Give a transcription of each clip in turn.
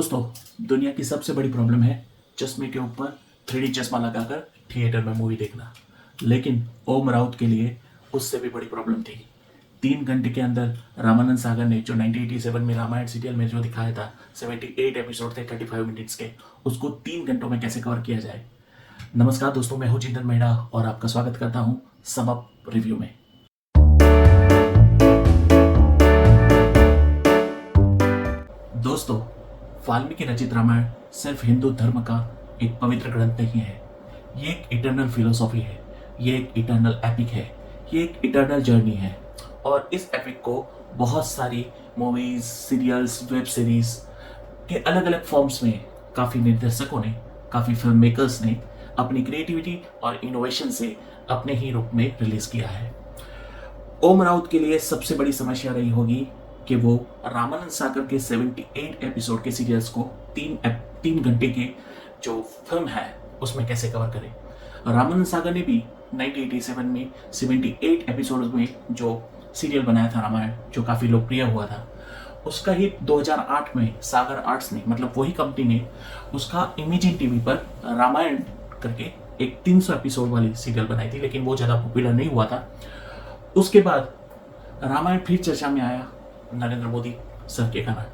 दोस्तों, दुनिया की सबसे बड़ी प्रॉब्लम है चश्मे के ऊपर 3D चश्मा लगाकर थिएटर में मूवी देखना। लेकिन ओम राउत के लिए उससे भी बड़ी प्रॉब्लम थी। 3 घंटे के अंदर रामानंद सागर ने जो 1987 में रामायण सीरियल में जो दिखाया था, 78 एपिसोड थे 35 मिनट्स के, उसको 3 घंटों में कैसे कवर किया जाए। नमस्कार दोस्तों, मैं हूं चिंतन मेहरा और आपका स्वागत करता हूं सम अप रिव्यू में। दोस्तों, वाल्मीकि रचित रामायण सिर्फ हिंदू धर्म का एक पवित्र ग्रंथ नहीं है। ये एक इटर्नल फिलोसॉफी है, ये एक इटर्नल एपिक है, ये एक इटर्नल जर्नी है। और इस एपिक को बहुत सारी मूवीज, सीरियल्स, वेब सीरीज के अलग अलग फॉर्म्स में काफ़ी निर्देशकों ने, काफ़ी फिल्म मेकर्स ने अपनी क्रिएटिविटी और इनोवेशन से अपने ही रूप में रिलीज किया है। ओम राउत के लिए सबसे बड़ी समस्या रही होगी कि वो रामानंद सागर के 78 एपिसोड के सीरियल्स को 3 घंटे के जो फिल्म है उसमें कैसे कवर करें। रामानंद सागर ने भी 1987 में 78 एपिसोड में जो सीरियल बनाया था रामायण, जो काफ़ी लोकप्रिय हुआ था, उसका ही 2008 में सागर आर्ट्स ने, मतलब वही कंपनी ने, उसका इमेजिन टीवी पर रामायण करके एक 300 एपिसोड वाली सीरियल बनाई थी, लेकिन वो ज़्यादा पॉपुलर नहीं हुआ था। उसके बाद रामायण फिर चर्चा में आया नरेंद्र मोदी सर के कारण।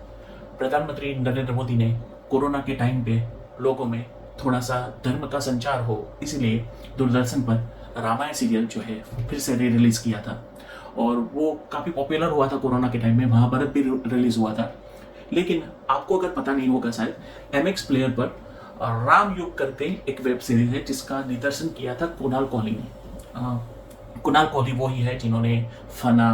प्रधानमंत्री नरेंद्र मोदी ने कोरोना के टाइम पे लोगों में थोड़ा सा धर्म का संचार हो, इसलिए दूरदर्शन पर रामायण सीरियल जो है फिर से रिलीज किया था और वो काफ़ी पॉपुलर हुआ था। कोरोना के टाइम में महाभारत भी रिलीज हुआ था। लेकिन आपको अगर पता नहीं होगा, शायद MX प्लेयर पर राम युग करके एक वेब सीरीज है जिसका निर्देशन किया था कुणाल कोहली ने। कुणाल कोहली वो ही है जिन्होंने फना,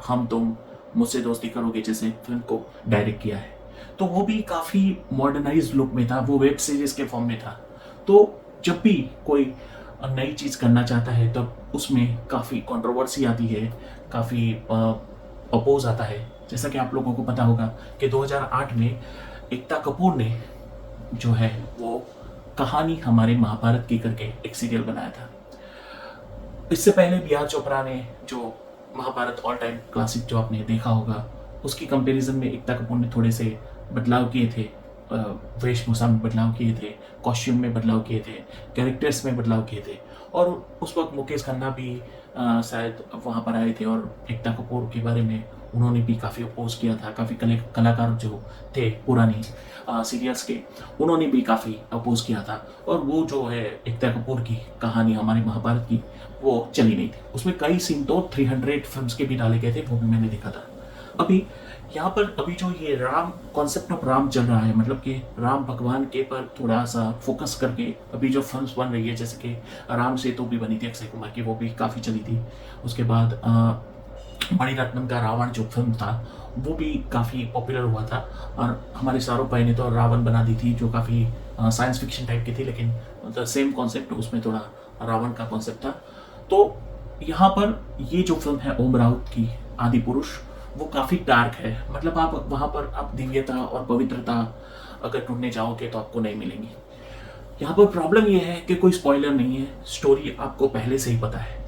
हम तुम, मुझसे दोस्ती करोगे जैसे फिल्म को डायरेक्ट किया है। तो वो भी काफ़ी मॉडर्नाइज लुक में था, वो वेब सीरीज के फॉर्म में था। तो जब भी कोई नई चीज़ करना चाहता है तब उसमें काफ़ी कंट्रोवर्सी आती है, काफ़ी अपोज आता है। जैसा कि आप लोगों को पता होगा कि 2008 में एकता कपूर ने जो है वो कहानी हमारे महाभारत की करके एक सीरियल बनाया था। इससे पहले B.R. चोपड़ा ने जो महाभारत ऑल टाइम क्लासिक जो आपने देखा होगा, उसकी कंपैरिजन में एकता कपूर ने थोड़े से बदलाव किए थे, वेशभूषा में बदलाव किए थे, कॉस्ट्यूम में बदलाव किए थे, कैरेक्टर्स में बदलाव किए थे। और उस वक्त मुकेश खन्ना भी शायद वहाँ पर आए थे और एकता कपूर के बारे में उन्होंने भी काफ़ी अपोज किया था। काफ़ी कलाकार जो थे पुरानी सीरियल्स के, उन्होंने भी काफ़ी अपोज किया था। और वो जो है एकता कपूर की कहानी हमारी महाभारत की, वो चली नहीं थी। उसमें कई सीन तो 300 फिल्म्स के भी डाले गए थे, वो भी मैंने देखा था। अभी यहाँ पर अभी जो ये राम कॉन्सेप्ट ऑफ राम चल रहा है, मतलब कि राम भगवान के पर थोड़ा सा फोकस करके अभी जो फिल्म्स बन रही है, जैसे कि राम सेतु भी बनी थी अक्षय कुमार की, वो भी काफ़ी चली थी। उसके बाद मणिरत्नम का रावण जो फिल्म था वो भी काफ़ी पॉपुलर हुआ था। और हमारे शाहरुख भाई ने तो रावण बना दी थी जो काफ़ी साइंस फिक्शन टाइप की थी, लेकिन द सेम कॉन्सेप्ट, उसमें थोड़ा रावण का कॉन्सेप्ट था। तो यहाँ पर ये जो फिल्म है ओम राउत की आदि पुरुष, वो काफ़ी डार्क है। मतलब आप वहाँ पर आप दिव्यता और पवित्रता अगर ढूंढने जाओगे तो आपको नहीं मिलेंगी। यहाँ पर प्रॉब्लम ये है कि कोई स्पॉइलर नहीं है, स्टोरी आपको पहले से ही पता है।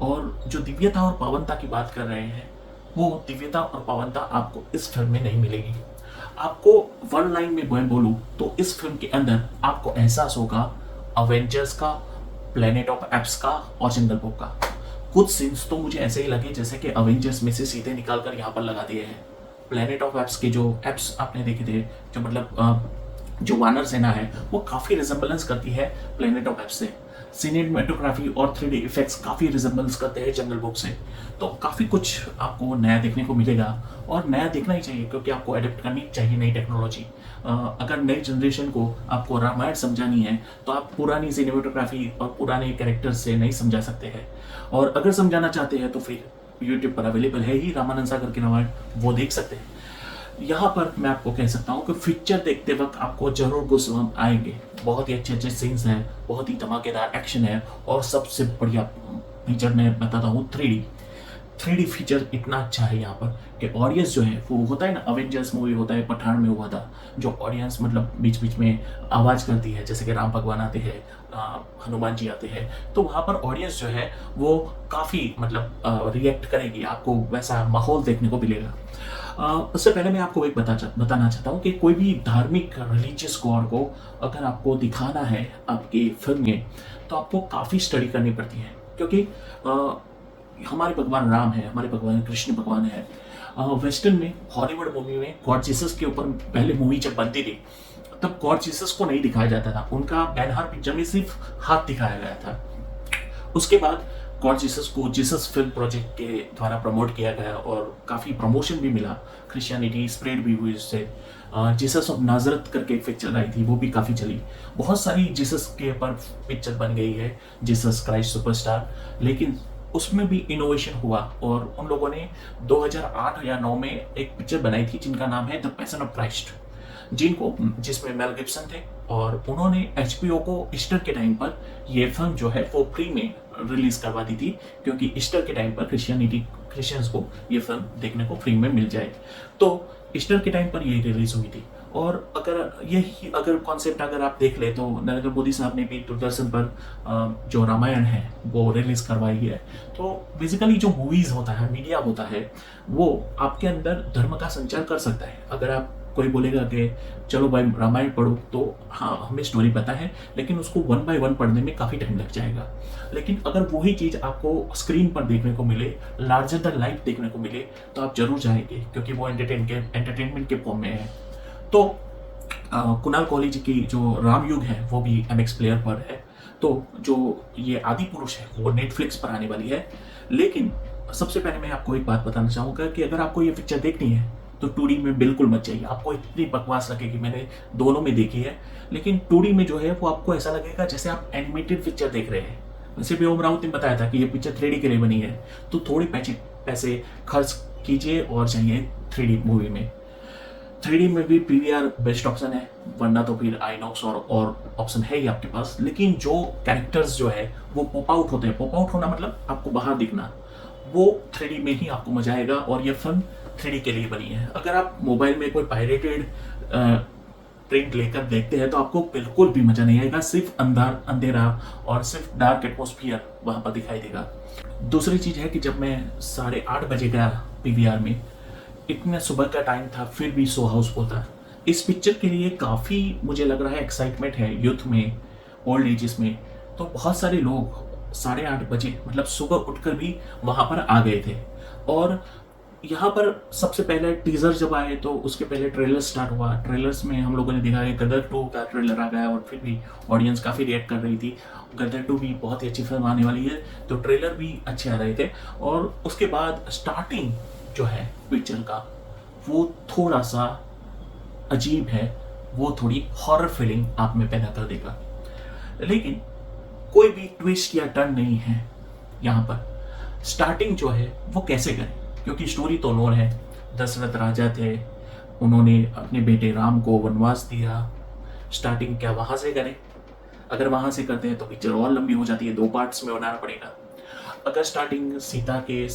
और जो दिव्यता और पावनता की बात कर रहे हैं, वो दिव्यता और पावनता आपको इस फिल्म में नहीं मिलेगी। आपको वन लाइन में मैं बोलूँ तो इस फिल्म के अंदर आपको एहसास होगा अवेंजर्स का, प्लेनेट ऑफ एप्स का और जंगल बुक का। कुछ सीन्स तो मुझे ऐसे ही लगे जैसे कि अवेंजर्स में से सीधे निकाल कर यहाँ पर लगा दिए हैं। प्लेनेट ऑफ एप्स के जो एप्स आपने देखे थे, जो मतलब जो वानर सेना है, वो काफ़ी रिजेंबलेंस करती है प्लेनेट ऑफ एप्स से। सिनेमेटोग्राफी और 3D इफेक्ट्स काफ़ी रिजेंबलेंस करते हैं जंगल बुक से। तो काफ़ी कुछ आपको नया देखने को मिलेगा और नया देखना ही चाहिए, क्योंकि आपको एडेप्ट करनी चाहिए नई टेक्नोलॉजी। अगर नई जनरेशन को आपको रामायण समझानी है तो आप पुरानी सिनेमेटोग्राफी और पुराने कैरेक्टर्स से नहीं समझा सकते हैं। और अगर समझाना चाहते हैं तो फिर यूट्यूब पर अवेलेबल है ही रामानंद सागर के रामायण, वो देख सकते हैं। यहाँ पर मैं आपको कह सकता हूँ कि पिक्चर देखते वक्त आपको जरूर गुस्सा आएंगे। बहुत ही अच्छे अच्छे सीन्स हैं, बहुत ही धमाकेदार एक्शन है और सबसे बढ़िया फीचर मैं बताता हूँ 3D 3D फीचर इतना अच्छा है यहाँ पर कि ऑडियंस जो है वो होता है ना, अवेंजर्स मूवी होता है, पठान में हुआ था, जो ऑडियंस मतलब बीच बीच में आवाज़ करती है, जैसे कि राम भगवान आते हैं, हनुमान जी आते हैं, तो वहाँ पर ऑडियंस जो है वो काफ़ी मतलब रिएक्ट करेगी, आपको वैसा माहौल देखने को मिलेगा। उससे पहले मैं आपको एक बताना चाहता हूँ कि कोई भी धार्मिक रिलीजियस गॉड को अगर आपको दिखाना है आपकी फिल्म में, तो आपको काफ़ी स्टडी करनी पड़ती है, क्योंकि हमारे भगवान राम है, हमारे भगवान कृष्ण भगवान है। वेस्टर्न में, हॉलीवुड मूवी में गॉड जीसस के ऊपर पहले मूवी जब बनती थी तब गॉड जीसस को नहीं दिखाया जाता था, उनका बैनहर पिक्चर में सिर्फ हाथ दिखाया गया था। उसके बाद गॉड जीसस को जीसस फिल्म प्रोजेक्ट के द्वारा प्रमोट किया गया और काफ़ी प्रमोशन भी मिला, क्रिश्चियनिटी स्प्रेड भी हुई उससे। जीसस ऑफ नाजरत करके एक पिक्चर आई थी, वो भी काफ़ी चली। बहुत सारी जीसस के ऊपर पिक्चर बन गई है, जीसस क्राइस्ट सुपरस्टार, लेकिन उसमें भी इनोवेशन हुआ और उन लोगों ने 2008 या 9 में एक पिक्चर बनाई थी जिनका नाम है द पैशन ऑफ क्राइस्ट, जिसमें मेल गिब्सन थे, और उन्होंने HBO को ईस्टर के टाइम पर ये फिल्म जो है वो फ्री में रिलीज करवा दी थी, क्योंकि ईस्टर के टाइम पर क्रिश्चियंस को ये फिल्म देखने को फ्री में मिल जाए। तो ईस्टर के टाइम पर ये रिलीज हुई थी। और अगर कॉन्सेप्ट अगर आप देख ले तो नरेंद्र मोदी साहब ने भी दूरदर्शन पर जो रामायण है वो रिलीज करवाई है। तो बेसिकली जो मूवीज होता है, मीडिया होता है, वो आपके अंदर धर्म का संचार कर सकता है। अगर आप कोई बोलेगा कि चलो भाई रामायण पढ़ो, तो हाँ हमें स्टोरी पता है, लेकिन उसको 1 बाय 1 पढ़ने में काफ़ी टाइम लग जाएगा। लेकिन अगर वही चीज़ आपको स्क्रीन पर देखने को मिले, लार्जर दैन लाइफ देखने को मिले, तो आप जरूर जाएंगे, क्योंकि वो एंटरटेनमेंट के फॉर्म में है। तो कुणाल कोहली जी की जो रामयुग है वो भी MX प्लेयर पर है। तो जो ये आदि पुरुष है वो नेटफ्लिक्स पर आने वाली है। लेकिन सबसे पहले मैं आपको एक बात बताना चाहूँगा कि अगर आपको ये पिक्चर देखनी है तो 2D में बिल्कुल मत जाइए। आपको इतनी बकवास लगेगी, मैंने दोनों में देखी है, लेकिन 2D में जो है वो आपको ऐसा लगेगा जैसे आप एनिमेटेड पिक्चर देख रहे हैं। वैसे भी ओम राउत ने बताया था कि ये पिक्चर 3D के लिए बनी है, तो थोड़ी पैसे खर्च कीजिए और जाइए 3D मूवी में। 3D में भी PVR बेस्ट ऑप्शन है, वरना तो फिर आईनॉक्स और ऑप्शन है ही आपके पास। लेकिन जो कैरेक्टर्स जो है वो पॉप आउट होते हैं, पॉप आउट होना मतलब आपको बाहर दिखना, वो 3D में ही आपको मजा आएगा। और ये फिल्म 3D के लिए बनी है। अगर आप मोबाइल में कोई पायरेटेड प्रिंट लेकर देखते हैं तो आपको बिल्कुल भी मजा नहीं आएगा, सिर्फ अंधेरा और सिर्फ डार्क एटमॉस्फियर वहां पर दिखाई देगा। दूसरी चीज है कि जब मैं 8:30 बजे गया PVR में, इतना सुबह का टाइम था, फिर भी शो हाउसफुल था। इस पिक्चर के लिए काफ़ी मुझे लग रहा है एक्साइटमेंट है यूथ में, ओल्ड एजेस में। तो बहुत सारे लोग 8:30 बजे मतलब सुबह उठकर भी वहाँ पर आ गए थे। और यहाँ पर सबसे पहले टीजर जब आए तो उसके पहले ट्रेलर स्टार्ट हुआ। ट्रेलर्स में हम लोगों ने देखा कि गदर 2 का ट्रेलर आ गया, और फिर भी ऑडियंस काफ़ी रिएक्ट कर रही थी। गदर 2 भी बहुत ही अच्छी फिल्म आने वाली है, तो ट्रेलर भी अच्छे आ रहे थे। और उसके बाद स्टार्टिंग जो है पिक्चर का वो थोड़ा सा अजीब है, वो थोड़ी हॉरर फीलिंग आप में पैदा कर देगा। लेकिन कोई भी ट्विस्ट या टर्न नहीं है यहाँ पर। स्टार्टिंग जो है वो कैसे करें, क्योंकि स्टोरी तो नोन है। दशरथ राजा थे, उन्होंने अपने बेटे राम को वनवास दिया। स्टार्टिंग क्या वहां से करें? अगर वहां से करते हैं तो पिक्चर और लंबी हो जाती है, 2 पार्ट्स में बनाना पड़ेगा। अगर स्टार्टिंग सीता के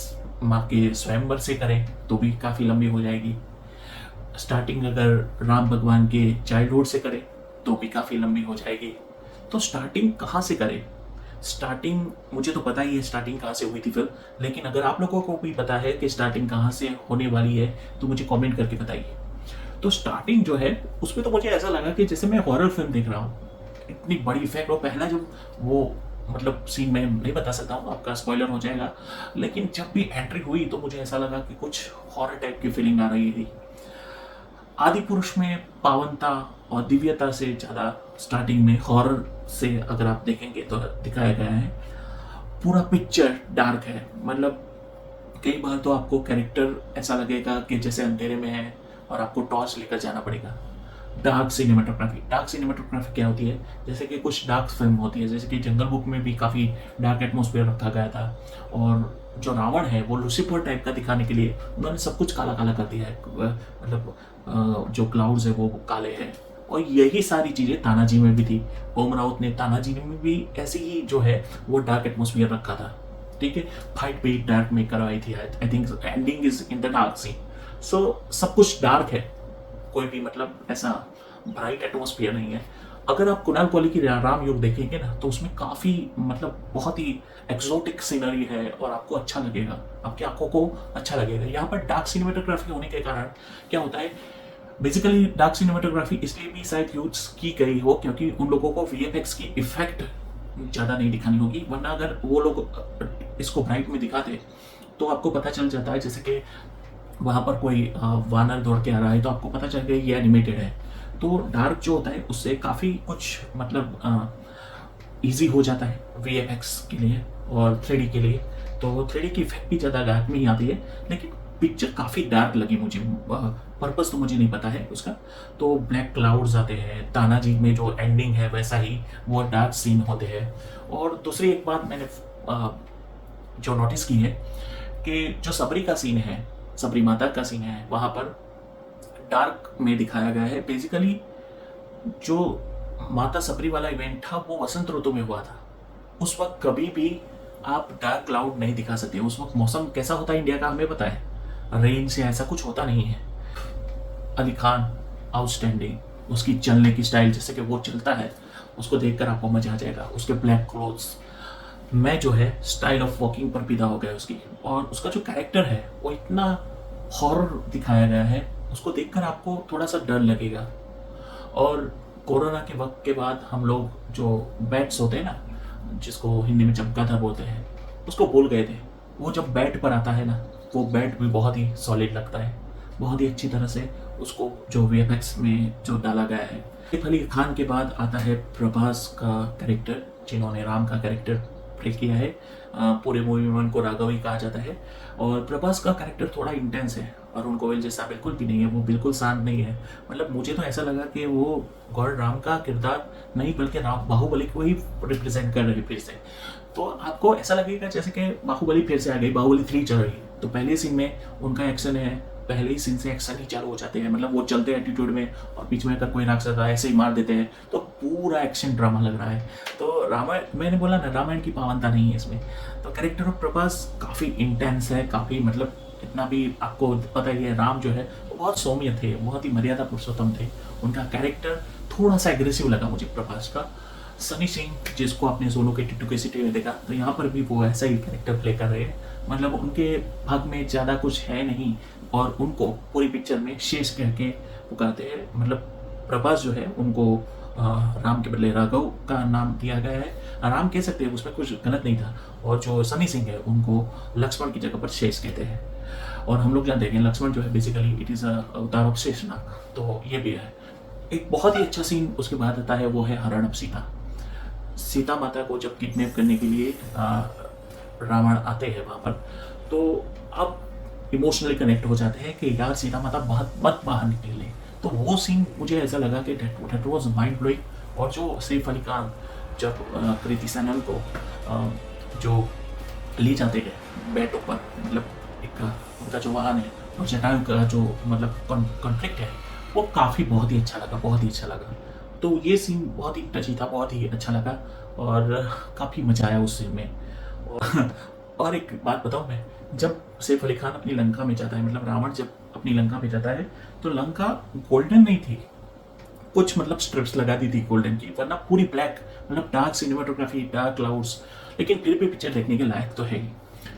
माँ के स्वयंवर से करें तो भी काफ़ी लंबी हो जाएगी। स्टार्टिंग अगर राम भगवान के चाइल्डहुड से करें तो भी काफ़ी लंबी हो जाएगी। तो स्टार्टिंग कहाँ से करें? स्टार्टिंग मुझे तो पता ही है स्टार्टिंग कहाँ से हुई थी फिल्म, लेकिन अगर आप लोगों को भी पता है कि स्टार्टिंग कहाँ से होने वाली है तो मुझे कमेंट करके बताइए। तो स्टार्टिंग जो है उसमें तो मुझे ऐसा लगा कि जैसे मैं हॉरर फिल्म देख रहा हूँ, इतनी बड़ी इफेक्ट। और पहला जब वो मतलब सीन मैं नहीं बता सकता हूँ, आपका स्पॉइलर हो जाएगा, लेकिन जब भी एंट्री हुई तो मुझे ऐसा लगा कि कुछ हॉरर टाइप की फीलिंग आ रही थी। आदि पुरुष में पावनता और दिव्यता से ज़्यादा स्टार्टिंग में हॉरर से अगर आप देखेंगे तो दिखाया गया है। पूरा पिक्चर डार्क है, मतलब कई बार तो आपको कैरेक्टर ऐसा लगेगा कि जैसे अंधेरे में है और आपको टॉर्च लेकर जाना पड़ेगा। डार्क सिनेमेटोग्राफी क्या होती है? जैसे कि कुछ डार्क फिल्म होती है, जैसे कि जंगल बुक में भी काफ़ी डार्क एटमॉस्फेयर रखा गया था, और जो रावण है वो लूसीफर टाइप का दिखाने के लिए उन्होंने सब कुछ काला काला कर दिया है, मतलब जो क्लाउड्स है वो काले हैं। और यही सारी चीज़ें तानाजी में भी थी। ओम राउत ने तानाजी में भी ऐसी ही जो है वो डार्क एटमॉस्फेयर रखा था। ठीक है, फाइट भी डार्क में करवाई थी, I think ending is in the dark scene. So सब कुछ डार्क है, कोई भी मतलब ऐसा ब्राइट एटमोसफियर नहीं है। अगर आप कुणाल कोहली की राम युग देखेंगे ना, तो उसमें काफ़ी मतलब बहुत ही एक्सोटिक सीनरी है और आपको अच्छा लगेगा, आपकी आंखों को अच्छा लगेगा। यहाँ पर डार्क सिनेमेटोग्राफी होने के कारण क्या होता है, बेसिकली डार्क सिनेमेटोग्राफी इसलिए भी शायद यूज की गई हो क्योंकि उन लोगों को वीएफएक्स की इफेक्ट ज़्यादा नहीं दिखानी होगी, वरना अगर वो लोग इसको ब्राइट में दिखाते तो आपको पता चल जाता है, जैसे कि वहाँ पर कोई वानर दौड़ के आ रहा है तो आपको पता चल गया ये एनिमेटेड है। तो डार्क जो होता है उससे काफ़ी कुछ मतलब इजी हो जाता है वीएफएक्स के लिए और 3D के लिए। तो 3D की इफेक्ट भी ज़्यादा डार्क में ही आती है, लेकिन पिक्चर काफ़ी डार्क लगी मुझे। पर्पस तो मुझे नहीं पता है उसका। तो ब्लैक क्लाउड्स आते हैं, तानाजी में जो एंडिंग है वैसा ही वो डार्क सीन होते हैं। और दूसरी एक बात मैंने जो नोटिस की है कि जो सबरी का सीन है, सबरी माता का सीन है, वहाँ पर डार्क में दिखाया गया है। बेसिकली जो माता सबरी वाला इवेंट था वो वसंत ऋतु में हुआ था। उस वक्त कभी भी आप डार्क क्लाउड नहीं दिखा सकते। उस वक्त मौसम कैसा होता है इंडिया का हमें पता है, रेन से ऐसा कुछ होता नहीं है। अली खान आउटस्टैंडिंग, उसकी चलने की स्टाइल, जैसे कि वो चलता है उसको देखकर आपको मजा आ जाएगा। उसके ब्लैक क्लोथ्स, मैं जो है स्टाइल ऑफ वॉकिंग पर फिदा हो गया उसकी। और उसका जो कैरेक्टर है वो इतना हॉरर दिखाया गया है, उसको देखकर आपको थोड़ा सा डर लगेगा। और कोरोना के वक्त के बाद हम लोग जो बैट्स होते हैं ना, जिसको हिंदी में चमगादड़ बोलते हैं, उसको भूल गए थे। वो जब बैट पर आता है ना, वो बैट भी बहुत ही सॉलिड लगता है, बहुत ही अच्छी तरह से उसको जो वीएफएक्स में जो डाला गया है। सैफ अली खान के बाद आता है प्रभास का कैरेक्टर, जिन्होंने राम का कैरेक्टर प्ले किया है। पूरे मूवी में उनको राघव ही कहा जाता है। और प्रभास का कैरेक्टर थोड़ा इंटेंस है, अरुण गोविल जैसा बिल्कुल भी नहीं है, वो बिल्कुल शांत नहीं है। मतलब मुझे तो ऐसा लगा कि वो गॉड राम का किरदार नहीं बल्कि राम बाहुबली को ही रिप्रेजेंट कर रहे फिर से। तो आपको ऐसा लगेगा जैसे कि बाहुबली फिर से आ गई, बाहुबली 3 चल रही है। तो पहले सीन में उनका एक्शन है, पहले ही सीन से एक्शन ही चालू हो जाते हैं। मतलब वो चलते हैं एटीट्यूड में और बीच में अगर कोई राक्षस आता है ऐसे ही मार देते हैं, तो पूरा एक्शन ड्रामा लग रहा है। तो रामायण, मैंने बोला ना रामायण की पावनता नहीं है इसमें। तो कैरेक्टर ऑफ प्रभास काफ़ी इंटेंस है, काफ़ी मतलब इतना भी आपको पता ही है, राम जो है वो बहुत सौम्य थे, बहुत ही मर्यादा पुरुषोत्तम थे। उनका कैरेक्टर थोड़ा सा एग्रेसिव लगा मुझे प्रभास का। सनी सिंह, जिसको आपने सोनू के टिट्टू के सिटी में देखा, तो यहाँ पर भी वो ऐसा ही कैरेक्टर प्ले कर रहे हैं। मतलब उनके भाग में ज़्यादा कुछ है नहीं और उनको पूरी पिक्चर में शेष कह के पुकारते हैं। मतलब प्रभास जो है उनको राम के बदले राघव का नाम दिया गया है, राम कह सकते हैं, उसमें कुछ गलत नहीं था। और जो सनी सिंह है उनको लक्ष्मण की जगह पर शेष कहते हैं। और हम लोग जानते हैं लक्ष्मण जो है बेसिकली इट इज़ अवतार ऑफ शेषनाग, तो ये भी है। एक बहुत ही अच्छा सीन उसके बाद आता है, वो है हरण ऑफ सीता। सीता माता को जब किडनैप करने के लिए रावण आते हैं वहाँ पर, तो आप इमोशनली कनेक्ट हो जाते हैं कि यार सीता माता बहुत मत बाहर निकले। तो वो सीन मुझे ऐसा लगा कि डेट वाज माइंड ब्लोइंग। और जो सैफ अली खान जब कृति सैनन को जो ले जाते हैं बैटों पर, मतलब एक उनका जो वाहन है और जटायु का जो मतलब कॉन्फ्लिक्ट है, वो काफ़ी बहुत ही अच्छा लगा, बहुत ही अच्छा लगा। तो ये सीन बहुत ही टची था, बहुत ही अच्छा लगा और काफ़ी मजा आया उस सीन में। और एक बात बताऊँ मैं, जब सैफ अली खान अपनी लंका में जाता है, मतलब रावण जब अपनी लंका में जाता है, तो लंका गोल्डन नहीं थी, कुछ मतलब स्ट्रिप्स लगा दी थी गोल्डन की, वरना पूरी ब्लैक। मतलब डार्क सिनेमाटोग्राफी, डार्क क्लाउड्स, लेकिन फिर भी पिक्चर देखने के लायक तो है ही।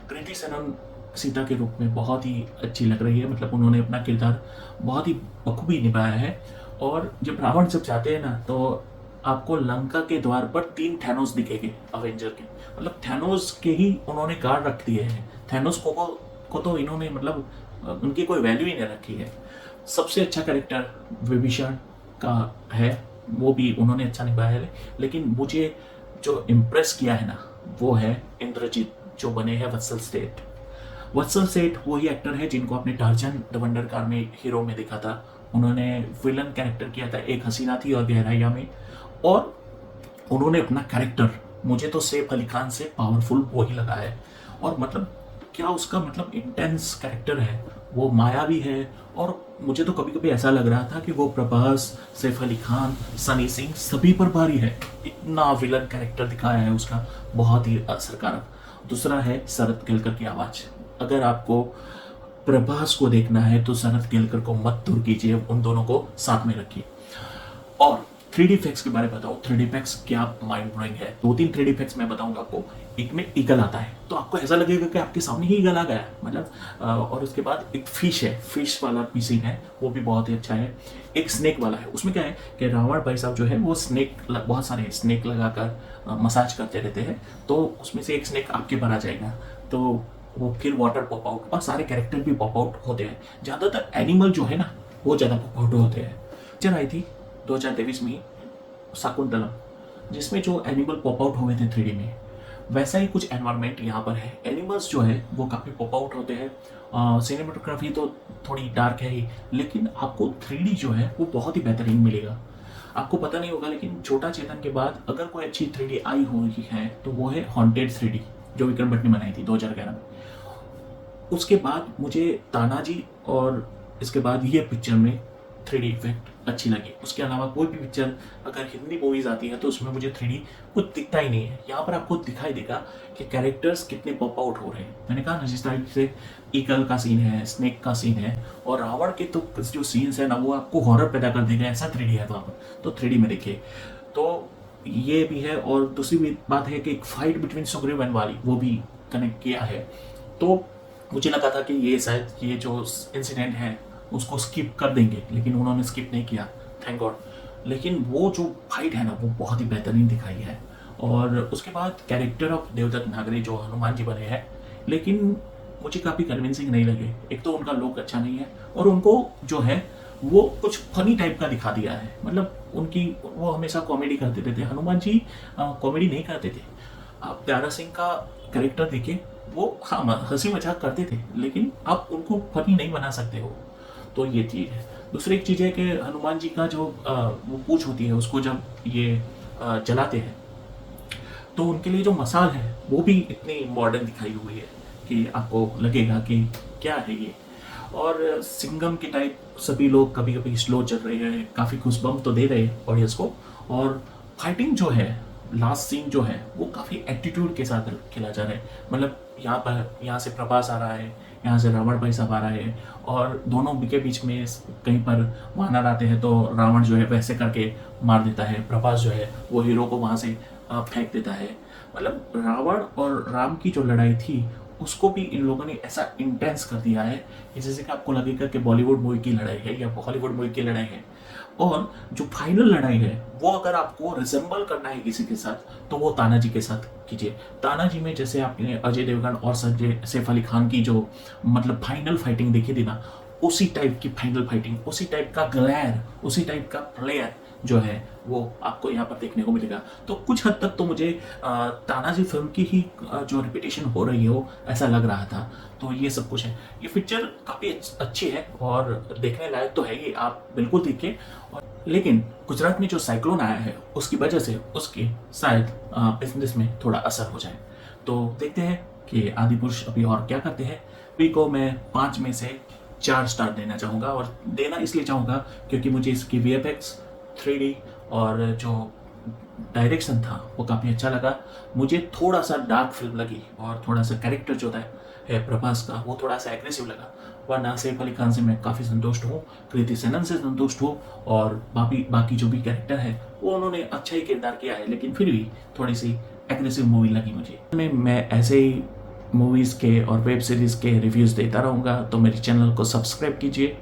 कृति सनन सीता के रूप में बहुत ही अच्छी लग रही है, मतलब उन्होंने अपना किरदार बहुत ही बखूबी निभाया है। और जब रावण जब जाते हैं ना, तो आपको लंका के द्वार पर 3 थैनोस दिखेंगे अवेंजर के, मतलब थैनोस के ही उन्होंने गार्ड रख दिए हैं। थैनोस को तो इन्होंने मतलब उनकी कोई वैल्यू ही नहीं रखी है। सबसे अच्छा कैरेक्टर विभीषण का है, वो भी उन्होंने अच्छा निभाया है। लेकिन मुझे जो इम्प्रेस किया है ना, वो है इंद्रजीत, जो बने हैं वत्सल सेठ। वत्सल सेठ वही एक्टर है जिनको आपने टार्जन द वंडर कार में हीरो में देखा था। उन्होंने विलन कैरेक्टर किया था एक हसीना थी और गहराइया में, और उन्होंने अपना कैरेक्टर, मुझे तो सैफ अली खान से पावरफुल वही लगा है। और मतलब क्या उसका मतलब इंटेंस कैरेक्टर है, वो मायावी है। और मुझे तो कभी कभी ऐसा लग रहा था कि वो प्रभास, सैफ अली खान, सनी सिंह सभी पर भारी है, इतना विलन कैरेक्टर दिखाया है उसका, बहुत ही असरकारक। दूसरा है शरद केलकर की आवाज़। अगर आपको प्रभास को देखना है तो शरद केलकर को मत दूर कीजिए, उन दोनों को साथ में रखिए। और 3D इफेक्ट्स के बारे में बताओ, 3D इफेक्ट्स क्या माइंड ब्लोइंग है। 2-3 3D इफेक्ट्स मैं बताऊंगा आपको। एक में ईगल आता है तो आपको ऐसा लगेगा कि आपके सामने ही ईगल आ गया, मतलब और उसके बाद एक फिश है, फिश वाला भी सीन है, वो भी बहुत ही अच्छा है। एक स्नेक वाला है, उसमें क्या है कि रावण भाई साहब जो है वो स्नेक, बहुत सारे स्नेक लगाकर मसाज करते रहते हैं, तो उसमें से एक स्नेक आपके पर आ जाएगा, तो वो फिर वाटर पॉप आउट, और सारे कैरेक्टर भी पॉप आउट होते हैं। ज़्यादातर एनिमल जो है ना वो ज़्यादा पॉप आउट होते हैं। पिक्चर आई थी 2023 में शकुंतलम, जिसमें जो एनिमल पॉप आउट हुए थे 3D में, वैसा ही कुछ एनवायरनमेंट यहाँ पर है। एनिमल्स जो है वो काफ़ी पॉप आउट होते हैं। सिनेमेटोग्राफी तो थोड़ी डार्क है ही, लेकिन आपको 3D जो है वो बहुत ही बेहतरीन मिलेगा। आपको पता नहीं होगा, लेकिन छोटा चेतन के बाद अगर कोई अच्छी 3D आई हुई है तो वो है हॉन्टेड 3D, जो विक्रम भट्ट ने बनाई थी 2011 में। उसके बाद मुझे तानाजी और इसके बाद ये पिक्चर में 3D इफेक्ट अच्छी लगी। उसके अलावा कोई भी पिक्चर अगर हिंदी मूवीज आती है तो उसमें मुझे 3D कुछ दिखता ही नहीं है। यहाँ पर आपको दिखाई देगा कि कैरेक्टर्स कितने पॉप आउट हो रहे हैं। मैंने कहा ना, जिस तरह से ईगल का सीन है, स्नेक का सीन है, और रावण के तो जो सीन्स है ना वो आपको हॉरर पैदा कर देगा, ऐसा 3D है वहाँ पर, तो 3D में देखिए। तो ये भी है। और दूसरी भी बात है कि एक फाइट बिटवीन सुग्रीव एंड वाली वो भी कनेक्ट किया है, तो मुझे लगा था कि ये शायद ये जो इंसिडेंट है उसको स्किप कर देंगे, लेकिन उन्होंने स्किप नहीं किया, थैंक गॉड। लेकिन वो जो फाइट है ना वो बहुत ही बेहतरीन दिखाई है। और उसके बाद कैरेक्टर ऑफ देवदत्त नागरी जो हनुमान जी बने हैं, लेकिन मुझे काफ़ी कन्विंसिंग नहीं लगे। एक तो उनका लुक अच्छा नहीं है, और उनको जो है वो कुछ फनी टाइप का दिखा दिया है, मतलब उनकी वो हमेशा कॉमेडी करते रहते। हनुमान जी कॉमेडी नहीं करते थे। आप प्यारा सिंह का कैरेक्टर देखिए, वो हाँ हंसी मजाक करते थे, लेकिन आप उनको फनी नहीं बना सकते हो। तो ये चीज़ है। दूसरी एक चीज़ है कि हनुमान जी का जो वो पूंछ होती है, उसको जब ये जलाते हैं तो उनके लिए जो मसाल है वो भी इतनी मॉडर्न दिखाई हुई है कि आपको लगेगा कि क्या है ये। और सिंघम के टाइप सभी लोग कभी कभी स्लो चल रहे हैं, काफ़ी घुसबम तो दे रहे हैं ऑडियंस को। और फाइटिंग जो है, लास्ट सीन जो है वो काफ़ी एटीट्यूड के साथ खेला जा रहा है। मतलब यहाँ से प्रभास आ रहा है, यहाँ से रावण भाई साहब आ रहा है, और दोनों के बीच में कहीं पर वानर आते हैं तो रावण जो है वैसे करके मार देता है, प्रभास जो है वो हीरो को वहाँ से फेंक देता है। मतलब रावण और राम की जो लड़ाई थी उसको भी इन लोगों ने ऐसा इंटेंस कर दिया है कि जैसे कि आपको लगेगा कि बॉलीवुड मूवी की लड़ाई है या हॉलीवुड मूवी की लड़ाई है। और जो फाइनल लड़ाई है वो अगर आपको रिजेंबल करना है किसी के साथ तो वो तानाजी के साथ कीजिए। तानाजी में जैसे आपने अजय देवगन और सैफ अली खान की जो मतलब फाइनल फाइटिंग देखी थी ना, उसी टाइप की फाइनल फाइटिंग, उसी टाइप का ग्लैर, उसी टाइप का प्लेयर जो है वो आपको यहाँ पर देखने को मिलेगा। तो कुछ हद तक तो मुझे तानाजी फिल्म की ही जो रिपीटेशन हो रही है वो ऐसा लग रहा था। तो ये सब कुछ है। ये पिक्चर काफ़ी अच्छी है और देखने लायक तो है ही, आप बिल्कुल देखिए। लेकिन गुजरात में जो साइक्लोन आया है उसकी वजह से उसके शायद बिजनेस में थोड़ा असर हो जाए। तो देखते हैं कि आदिपुरुष अभी और क्या करते हैं। अभी को मैं 5 में से 4 स्टार देना चाहूँगा, और देना इसलिए चाहूँगा क्योंकि मुझे इसकी VFX, 3D और जो डायरेक्शन था वो काफ़ी अच्छा लगा। मुझे थोड़ा सा डार्क फिल्म लगी, और थोड़ा सा कैरेक्टर जो है प्रभास का वो थोड़ा सा एग्रेसिव लगा। वरना सैफ अली खान से मैं काफ़ी संतुष्ट हूँ, कृति सेनन से संतुष्ट हूँ, और बाकी जो भी कैरेक्टर है वो उन्होंने अच्छा ही किरदार किया है, लेकिन फिर भी थोड़ी सी एग्रेसिव मूवी लगी मुझे। मैं ऐसे ही मूवीज़ के और वेब सीरीज़ के रिव्यूज़ देता रहूँगा, तो मेरे चैनल को सब्सक्राइब कीजिए।